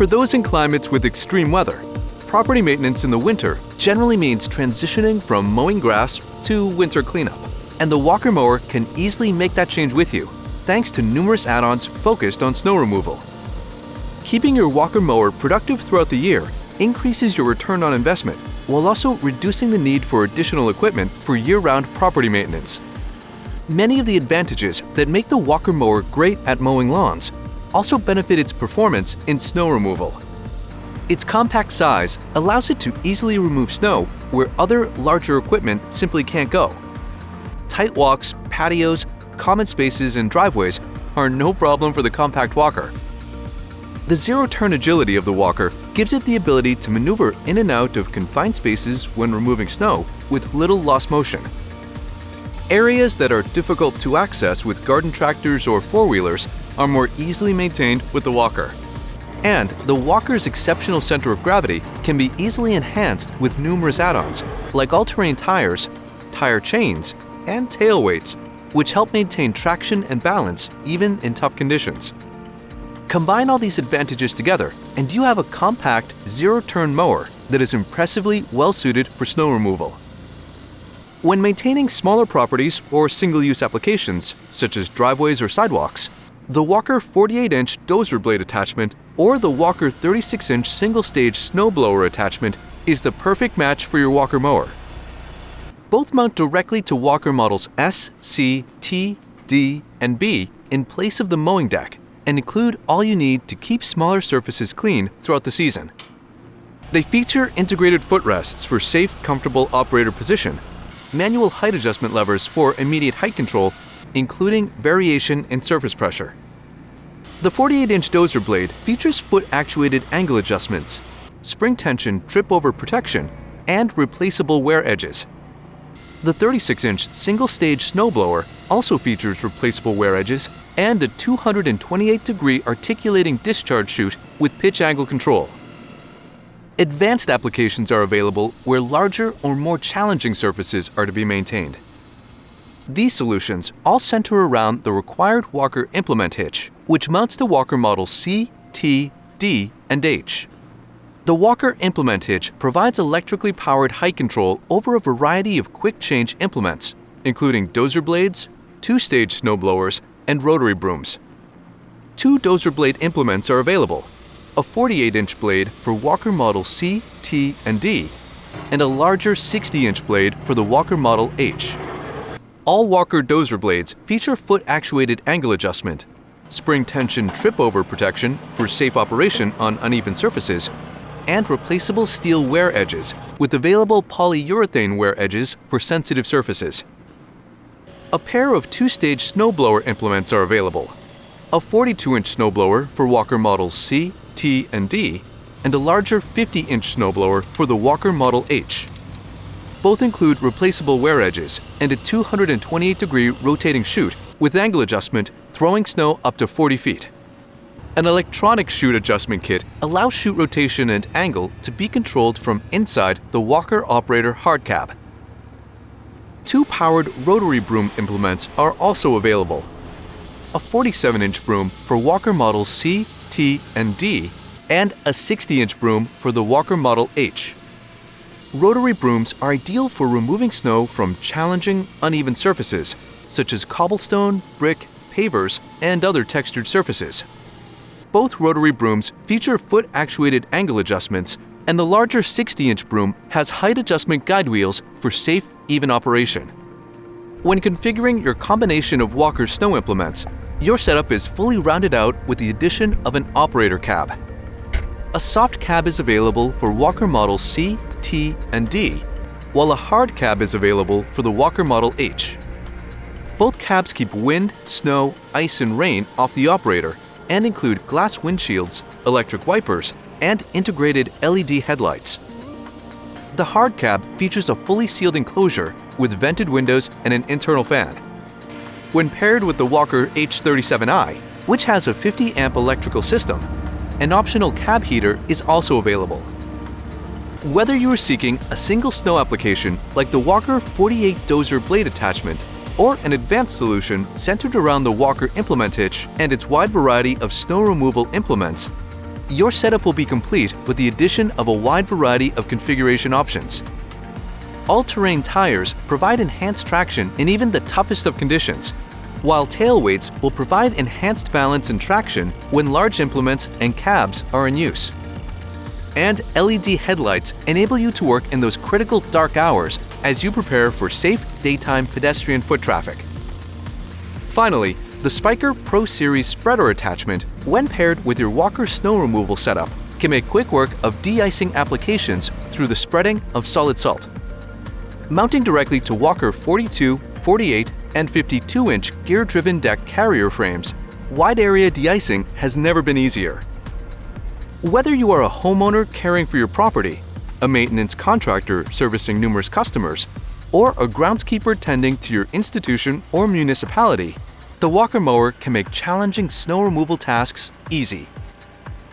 For those in climates with extreme weather, property maintenance in the winter generally means transitioning from mowing grass to winter cleanup. And the Walker Mower can easily make that change with you, thanks to numerous add-ons focused on snow removal. Keeping your Walker Mower productive throughout the year increases your return on investment, while also reducing the need for additional equipment for year-round property maintenance. Many of the advantages that make the Walker Mower great at mowing lawns also benefit its performance in snow removal. Its compact size allows it to easily remove snow where other larger equipment simply can't go. Tight walks, patios, common spaces, and driveways are no problem for the compact walker. The zero-turn agility of the walker gives it the ability to maneuver in and out of confined spaces when removing snow with little lost motion. Areas that are difficult to access with garden tractors or four-wheelers are more easily maintained with the walker. And the walker's exceptional center of gravity can be easily enhanced with numerous add-ons, like all-terrain tires, tire chains, and tail weights, which help maintain traction and balance even in tough conditions. Combine all these advantages together, and you have a compact, zero-turn mower that is impressively well-suited for snow removal. When maintaining smaller properties or single-use applications, such as driveways or sidewalks, the Walker 48-inch dozer blade attachment or the Walker 36-inch single-stage snowblower attachment is the perfect match for your Walker Mower. Both mount directly to Walker models S, C, T, D, and B in place of the mowing deck and include all you need to keep smaller surfaces clean throughout the season. They feature integrated footrests for safe, comfortable operator position, manual height adjustment levers for immediate height control, including variation in surface pressure. The 48-inch dozer blade features foot-actuated angle adjustments, spring tension trip-over protection, and replaceable wear edges. The 36-inch single-stage snowblower also features replaceable wear edges and a 228-degree articulating discharge chute with pitch angle control. Advanced applications are available where larger or more challenging surfaces are to be maintained. These solutions all center around the required Walker implement hitch, which mounts to Walker models C, T, D, and H. The Walker implement hitch provides electrically powered height control over a variety of quick-change implements, including dozer blades, two-stage snowblowers, and rotary brooms. Two dozer blade implements are available, a 48-inch blade for Walker model C, T, and D, and a larger 60-inch blade for the Walker model H. All Walker dozer blades feature foot-actuated angle adjustment, spring tension trip-over protection for safe operation on uneven surfaces, and replaceable steel wear edges with available polyurethane wear edges for sensitive surfaces. A pair of two-stage snowblower implements are available, a 42-inch snowblower for Walker models C, T, and D, and a larger 50-inch snowblower for the Walker model H. Both include replaceable wear edges and a 228-degree rotating chute with angle adjustment throwing snow up to 40 feet. An electronic chute adjustment kit allows chute rotation and angle to be controlled from inside the Walker Operator hard cab. Two powered rotary broom implements are also available, a 47-inch broom for Walker models C, T, and D, and a 60-inch broom for the Walker model H. Rotary brooms are ideal for removing snow from challenging, uneven surfaces, such as cobblestone, brick, pavers, and other textured surfaces. Both rotary brooms feature foot-actuated angle adjustments, and the larger 60-inch broom has height adjustment guide wheels for safe, even operation. When configuring your combination of Walker snow implements, your setup is fully rounded out with the addition of an operator cab. A soft cab is available for Walker models C, T, and D, while a hard cab is available for the Walker model H. Both cabs keep wind, snow, ice, and rain off the operator and include glass windshields, electric wipers, and integrated LED headlights. The hard cab features a fully sealed enclosure with vented windows and an internal fan. When paired with the Walker H37i, which has a 50-amp electrical system, an optional cab heater is also available. Whether you are seeking a single snow application like the Walker 48 dozer blade attachment or an advanced solution centered around the Walker implement hitch and its wide variety of snow removal implements, your setup will be complete with the addition of a wide variety of configuration options. All-terrain tires provide enhanced traction in even the toughest of conditions, while tail weights will provide enhanced balance and traction when large implements and cabs are in use. And LED headlights enable you to work in those critical dark hours as you prepare for safe daytime pedestrian foot traffic. Finally, the Spiker Pro Series spreader attachment, when paired with your Walker snow removal setup, can make quick work of de-icing applications through the spreading of solid salt. Mounting directly to Walker 42, 48, and 52-inch gear-driven deck carrier frames, wide-area de-icing has never been easier. Whether you are a homeowner caring for your property, a maintenance contractor servicing numerous customers, or a groundskeeper tending to your institution or municipality, the Walker Mower can make challenging snow removal tasks easy.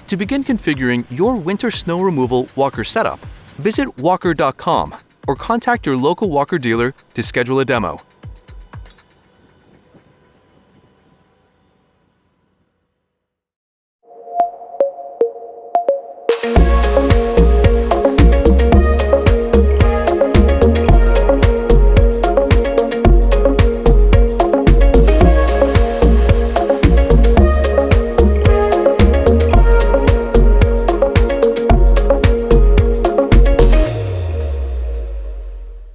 To begin configuring your winter snow removal Walker setup, visit walker.com or contact your local Walker dealer to schedule a demo.